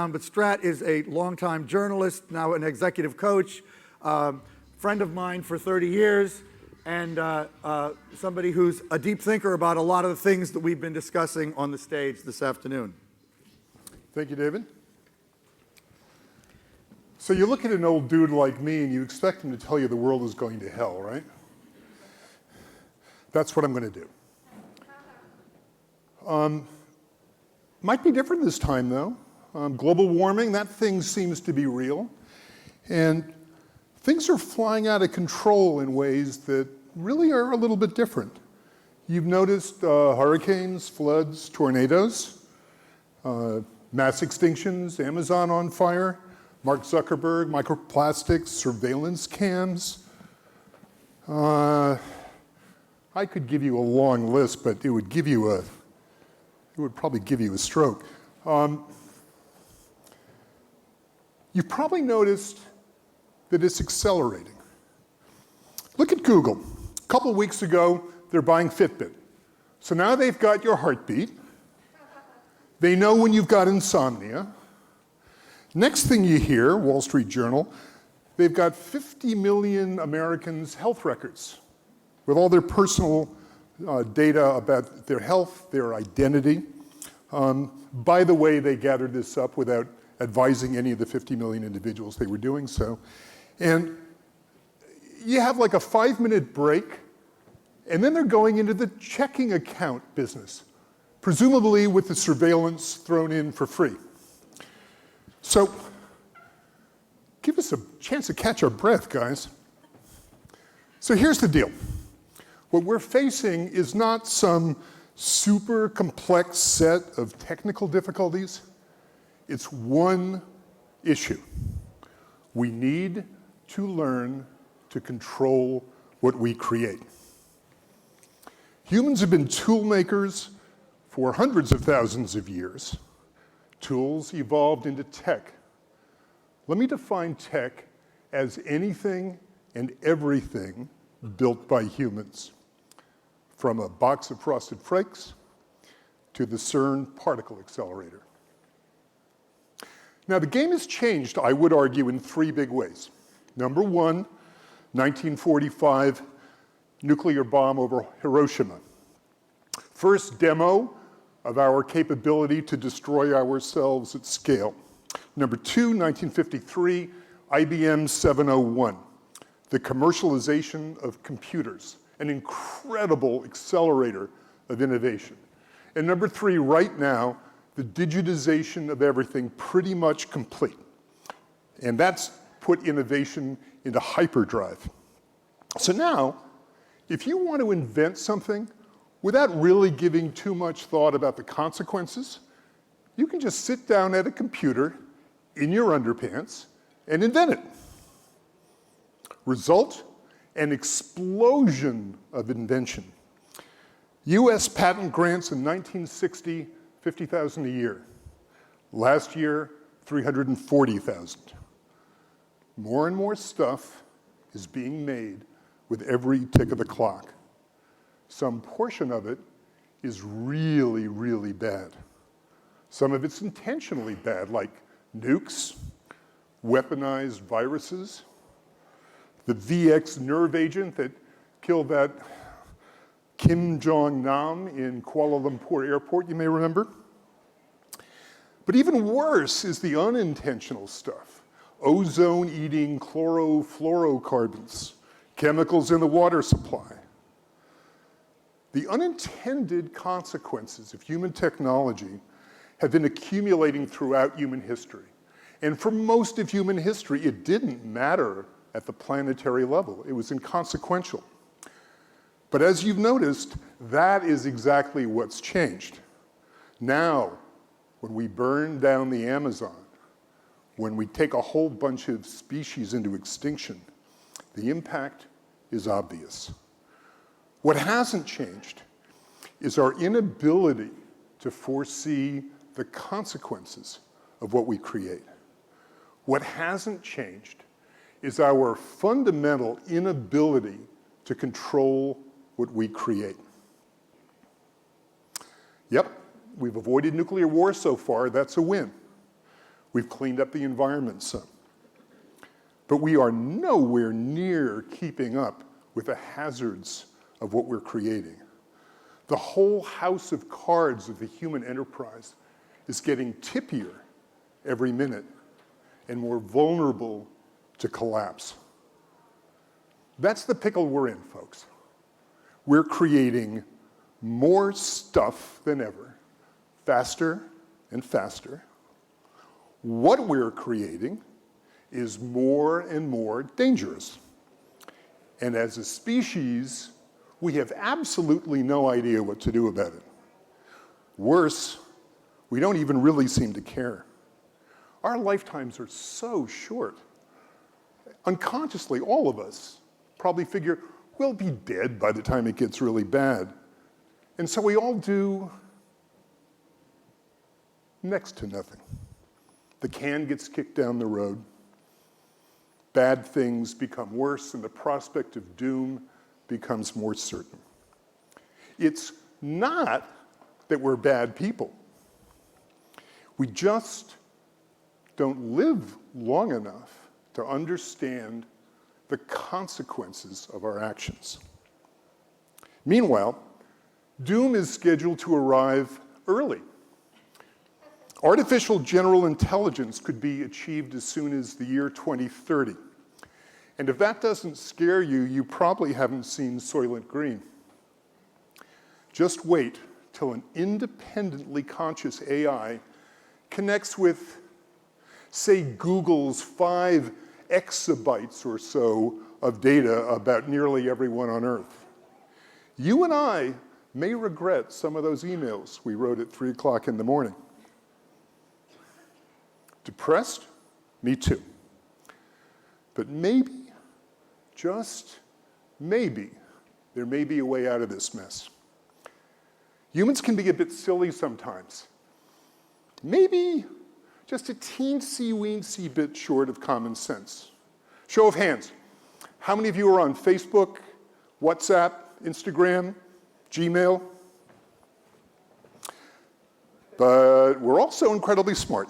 background, but Strat is a longtime journalist, now an executive coach, friend of mine for 30 years, and somebody who's a deep thinker about a lot of the things that we've been discussing on the stage this afternoon. Thank you, David. So you look at an old dude like me and you expect him to tell you the world is going to hell, right? That's what I'm going to do. Might be different this time, though. Global warming, that thing seems to be real. And things are flying out of control in ways that really are a little bit different. You've noticed hurricanes, floods, tornadoes, mass extinctions, Amazon on fire, Mark Zuckerberg, microplastics, surveillance cams. I could give you a long list, but it would probably give you a stroke. You've probably noticed that it's accelerating. Look at Google. A couple of weeks ago, they're buying Fitbit. So now they've got your heartbeat. They know when you've got insomnia. Next thing you hear, Wall Street Journal, they've got 50 million Americans' health records with all their personal data about their health, their identity. By the way, they gathered this up without advising any of the 50 million individuals they were doing so. And you have like a 5-minute break, and then they're going into the checking account business, presumably with the surveillance thrown in for free. So give us a chance to catch our breath, guys. So here's the deal. What we're facing is not some super complex set of technical difficulties. It's one issue. We need to learn to control what we create. Humans have been tool makers for hundreds of thousands of years. Tools evolved into tech. Let me define tech as anything and everything built by humans, from a box of Frosted Flakes to the CERN particle accelerator. Now, the game has changed, I would argue, in 3 big ways. Number 1, 1945, nuclear bomb over Hiroshima. First demo of our capability to destroy ourselves at scale. Number 2, 1953, IBM 701, the commercialization of computers, an incredible accelerator of innovation. And number 3, right now, the digitization of everything pretty much complete. And that's put innovation into hyperdrive. So now, if you want to invent something without really giving too much thought about the consequences, you can just sit down at a computer in your underpants and invent it. Result, an explosion of invention. US patent grants in 1960, 50,000 a year. Last year, 340,000. More and more stuff is being made with every tick of the clock. Some portion of it is really, really bad. Some of it's intentionally bad, like nukes, weaponized viruses, the VX nerve agent that killed that Kim Jong-nam in Kuala Lumpur airport, you may remember. But even worse is the unintentional stuff. Ozone-eating chlorofluorocarbons, chemicals in the water supply. The unintended consequences of human technology have been accumulating throughout human history. And for most of human history, it didn't matter at the planetary level. It was inconsequential. But as you've noticed, that is exactly what's changed. Now, when we burn down the Amazon, when we take a whole bunch of species into extinction, the impact is obvious. What hasn't changed is our inability to foresee the consequences of what we create. What hasn't changed is our fundamental inability to control what we create. Yep, we've avoided nuclear war so far, that's a win. We've cleaned up the environment some. But we are nowhere near keeping up with the hazards of what we're creating. The whole house of cards of the human enterprise is getting tippier every minute and more vulnerable to collapse. That's the pickle we're in, folks. We're creating more stuff than ever, faster and faster. What we're creating is more and more dangerous. And as a species, we have absolutely no idea what to do about it. Worse, we don't even really seem to care. Our lifetimes are so short. Unconsciously, all of us probably figure we'll be dead by the time it gets really bad. And so we all do next to nothing. The can gets kicked down the road. Bad things become worse, and the prospect of doom becomes more certain. It's not that we're bad people. We just don't live long enough to understand the consequences of our actions. Meanwhile, doom is scheduled to arrive early. Artificial general intelligence could be achieved as soon as the year 2030. And if that doesn't scare you, you probably haven't seen Soylent Green. Just wait till an independently conscious AI connects with, say, Google's 5 exabytes or so of data about nearly everyone on Earth. You and I may regret some of those emails we wrote at 3 o'clock in the morning. Depressed? Me too. But maybe, just maybe, there may be a way out of this mess. Humans can be a bit silly sometimes. Maybe just a teensy-weensy bit short of common sense. Show of hands. How many of you are on Facebook, WhatsApp, Instagram, Gmail? But we're also incredibly smart.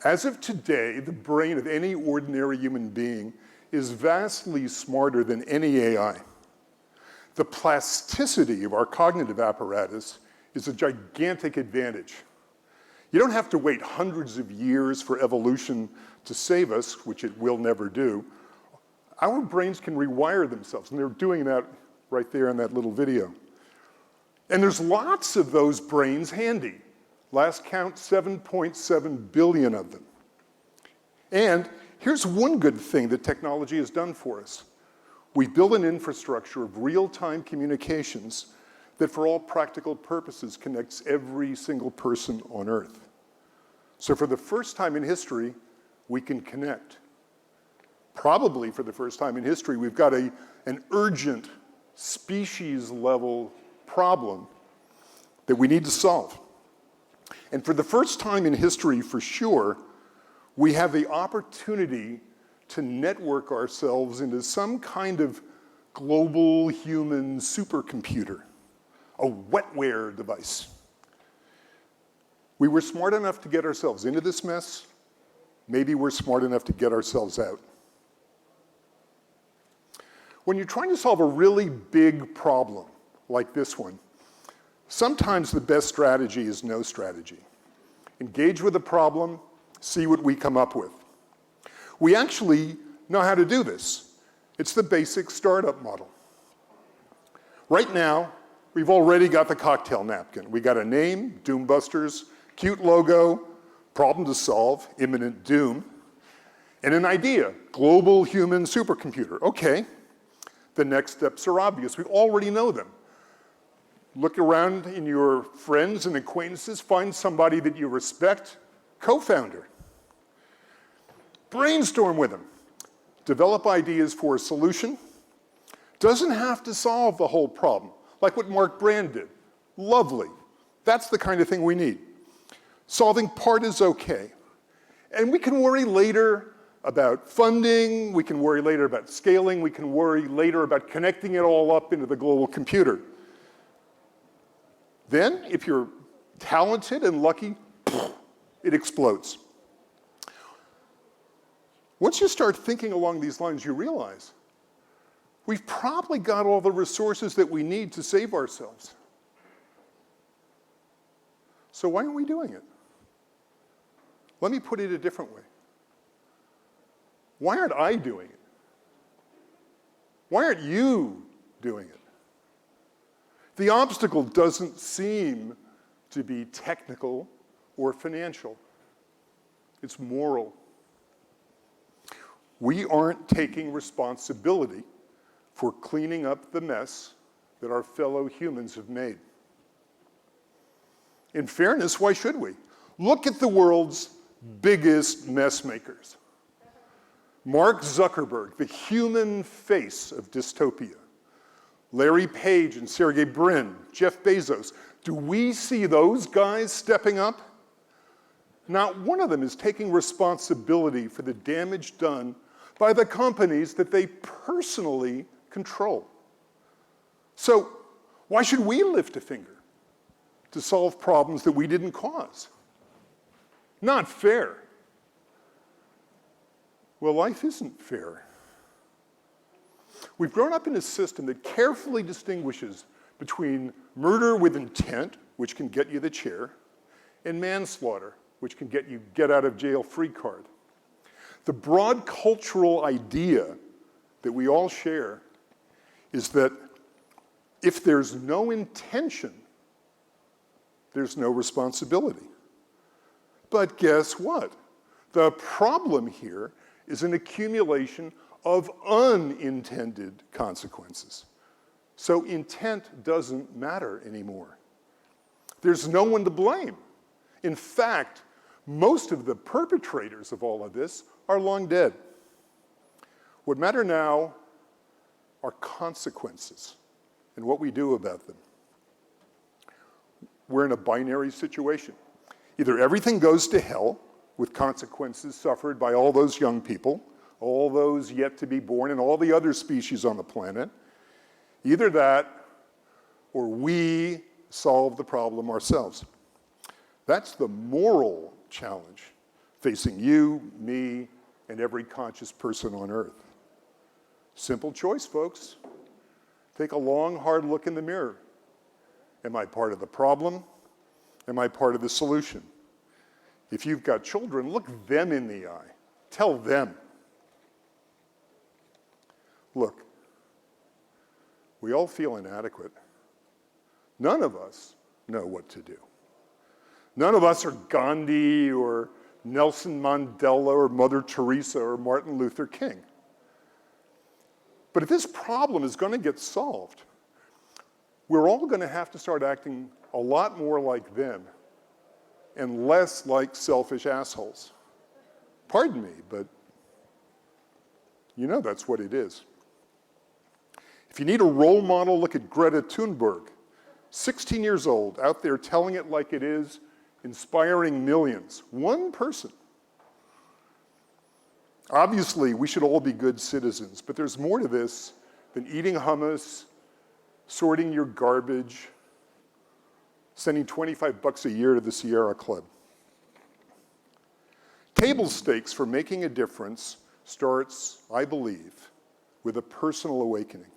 As of today, the brain of any ordinary human being is vastly smarter than any AI. The plasticity of our cognitive apparatus is a gigantic advantage. You don't have to wait hundreds of years for evolution to save us, which it will never do. Our brains can rewire themselves, and they're doing that right there in that little video. And there's lots of those brains handy. Last count, 7.7 billion of them. And here's one good thing that technology has done for us. We've built an infrastructure of real-time communications that for all practical purposes connects every single person on Earth. So for the first time in history, we can connect. Probably for the first time in history, we've got an urgent species-level problem that we need to solve. And for the first time in history, for sure, we have the opportunity to network ourselves into some kind of global human supercomputer, a wetware device. We were smart enough to get ourselves into this mess. Maybe we're smart enough to get ourselves out. When you're trying to solve a really big problem like this one, sometimes the best strategy is no strategy. Engage with the problem, see what we come up with. We actually know how to do this. It's the basic startup model. Right now, we've already got the cocktail napkin. We got a name, Doombusters, cute logo, problem to solve, imminent doom, and an idea, global human supercomputer. Okay, the next steps are obvious. We already know them. Look around in your friends and acquaintances, find somebody that you respect, co-founder. Brainstorm with them. Develop ideas for a solution. Doesn't have to solve the whole problem, like what Mark Brand did. Lovely. That's the kind of thing we need. Solving part is okay. And we can worry later about funding, we can worry later about scaling, we can worry later about connecting it all up into the global computer. Then, if you're talented and lucky, it explodes. Once you start thinking along these lines, you realize we've probably got all the resources that we need to save ourselves. So why aren't we doing it? Let me put it a different way. Why aren't I doing it? Why aren't you doing it? The obstacle doesn't seem to be technical or financial. It's moral. We aren't taking responsibility for cleaning up the mess that our fellow humans have made. In fairness, why should we? Look at the world's biggest mess makers. Mark Zuckerberg, the human face of dystopia. Larry Page and Sergey Brin, Jeff Bezos. Do we see those guys stepping up? Not one of them is taking responsibility for the damage done by the companies that they personally control. So why should we lift a finger to solve problems that we didn't cause? Not fair. Well, life isn't fair. We've grown up in a system that carefully distinguishes between murder with intent, which can get you the chair, and manslaughter, which can get you get-out-of-jail-free card. The broad cultural idea that we all share is that if there's no intention, there's no responsibility. But guess what? The problem here is an accumulation of unintended consequences. So intent doesn't matter anymore. There's no one to blame. In fact, most of the perpetrators of all of this are long dead. What matter now are consequences and what we do about them. We're in a binary situation. Either everything goes to hell with consequences suffered by all those young people, all those yet to be born, and all the other species on the planet. Either that, or we solve the problem ourselves. That's the moral challenge facing you, me, and every conscious person on Earth. Simple choice, folks. Take a long, hard look in the mirror. Am I part of the problem? Am I part of the solution? If you've got children, look them in the eye. Tell them. Look, we all feel inadequate. None of us know what to do. None of us are Gandhi or Nelson Mandela or Mother Teresa or Martin Luther King. But if this problem is going to get solved, we're all going to have to start acting a lot more like them and less like selfish assholes. Pardon me, but you know that's what it is. If you need a role model, look at Greta Thunberg, 16 years old, out there telling it like it is, inspiring millions. One person. Obviously, we should all be good citizens, but there's more to this than eating hummus, sorting your garbage, sending $25 a year to the Sierra Club. Table stakes for making a difference starts, I believe, with a personal awakening.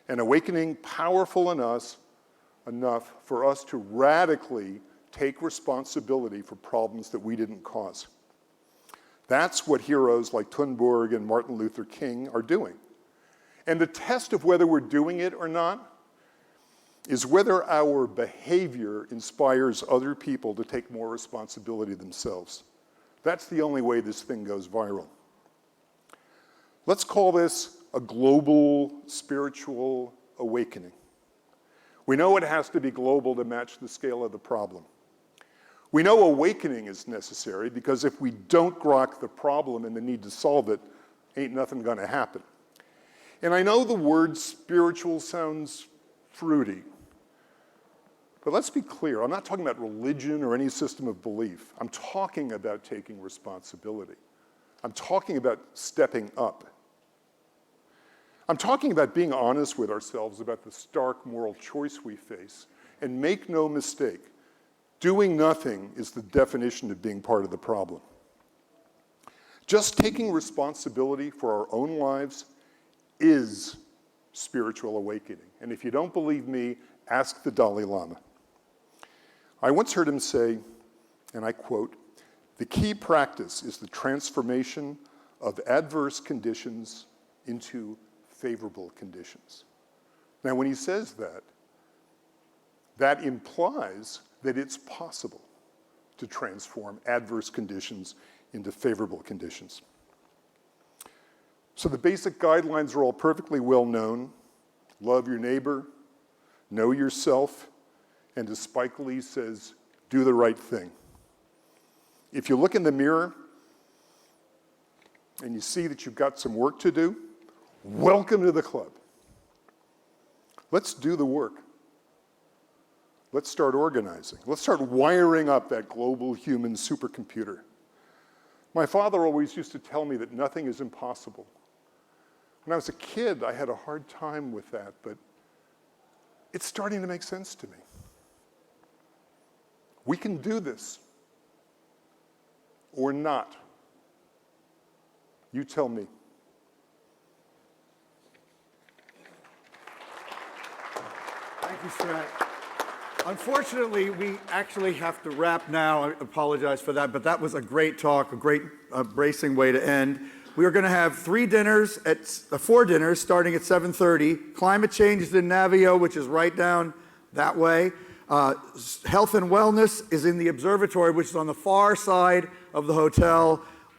An awakening powerful enough for us to radically take responsibility for problems that we didn't cause. That's what heroes like Thunberg and Martin Luther King are doing. And the test of whether we're doing it or not is whether our behavior inspires other people to take more responsibility themselves. That's the only way this thing goes viral. Let's call this a global spiritual awakening. We know it has to be global to match the scale of the problem. We know awakening is necessary because if we don't grok the problem and the need to solve it, ain't nothing gonna happen. And I know the word spiritual sounds fruity, but let's be clear, I'm not talking about religion or any system of belief. I'm talking about taking responsibility. I'm talking about stepping up. I'm talking about being honest with ourselves about the stark moral choice we face. And make no mistake, Doing nothing is the definition of being part of the problem. Just taking responsibility for our own lives is spiritual awakening. And if you don't believe me, ask the Dalai Lama. I once heard him say, and I quote, "The key practice is the transformation of adverse conditions into favorable conditions." Now, when he says that, that implies that it's possible to transform adverse conditions into favorable conditions. So the basic guidelines are all perfectly well known. Love your neighbor, know yourself, and as Spike Lee says, do the right thing. If you look in the mirror and you see that you've got some work to do, welcome to the club. Let's do the work. Let's start organizing. Let's start wiring up that global human supercomputer. My father always used to tell me that nothing is impossible. When I was a kid, I had a hard time with that, but it's starting to make sense to me. We can do this, or not. You tell me. Thank you, Strat. Unfortunately, we actually have to wrap now. I apologize for that, but that was a great talk, a great bracing way to end. We are going to have four dinners starting at 7:30. Climate change is in Navio, which is right down that way. Health and wellness is in the observatory, which is on the far side of the hotel.